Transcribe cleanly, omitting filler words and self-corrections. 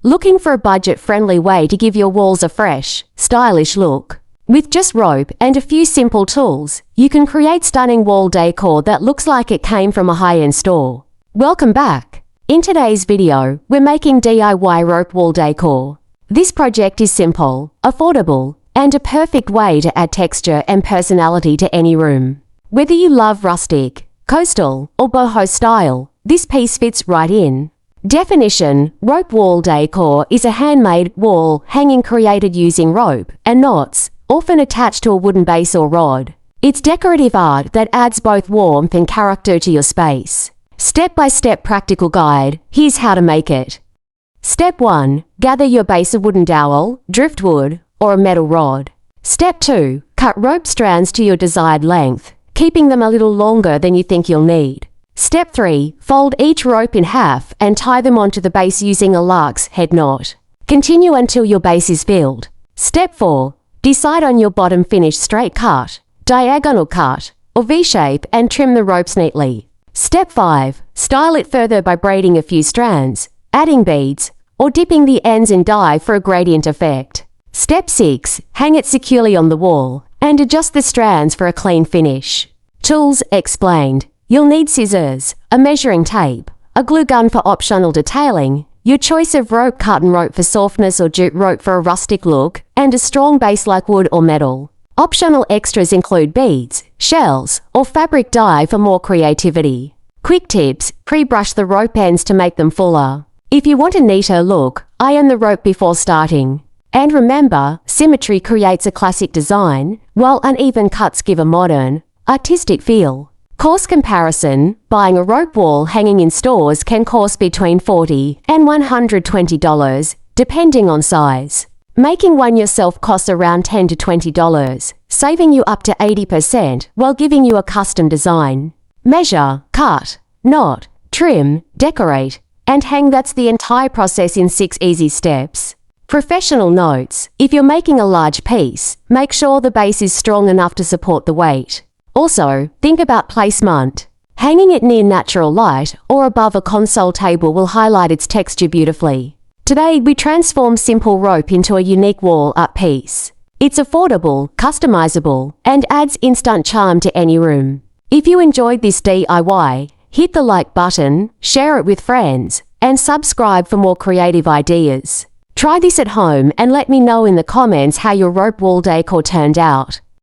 Looking for a budget-friendly way to give your walls a fresh, stylish look? With just rope and a few simple tools, you can create stunning wall decor that looks like it came from a high-end store. Welcome back. In today's video, we're making DIY rope wall decor. This project is simple, affordable, and a perfect way to add texture and personality to any room. Whether you love rustic, coastal, or boho style, this piece fits right in. Definition: rope wall decor is a handmade wall hanging created using rope and knots, often attached to a wooden base or rod. It's decorative art that adds both warmth and character to your space. Step-by-step practical guide, here's how to make it. Step 1. Gather your base of wooden dowel, driftwood, or a metal rod. Step 2. Cut rope strands to your desired length, keeping them a little longer than you think you'll need. Step 3. Fold each rope in half and tie them onto the base using a lark's head knot. Continue until your base is filled. Step 4. Decide on your bottom finish: straight cut, diagonal cut, or V-shape, and trim the ropes neatly. Step 5. Style it further by braiding a few strands, adding beads, or dipping the ends in dye for a gradient effect. Step 6. Hang it securely on the wall and adjust the strands for a clean finish. Tools explained. You'll need scissors, a measuring tape, a glue gun for optional detailing, your choice of rope: cotton rope for softness or jute rope for a rustic look, and a strong base like wood or metal. Optional extras include beads, shells, or fabric dye for more creativity. Quick tips: pre-brush the rope ends to make them fuller. If you want a neater look, iron the rope before starting. And remember, symmetry creates a classic design, while uneven cuts give a modern, artistic feel. Cost comparison: buying a rope wall hanging in stores can cost between $40 and $120, depending on size. Making one yourself costs around $10 to $20, saving you up to 80% while giving you a custom design. Measure, cut, knot, trim, decorate, and hang. That's the entire process in 6 easy steps. Professional notes: if you're making a large piece, make sure the base is strong enough to support the weight. Also, think about placement. Hanging it near natural light or above a console table will highlight its texture beautifully. Today, we transform simple rope into a unique wall art piece. It's affordable, customizable, and adds instant charm to any room. If you enjoyed this DIY, hit the like button, share it with friends, and subscribe for more creative ideas. Try this at home and let me know in the comments how your rope wall decor turned out.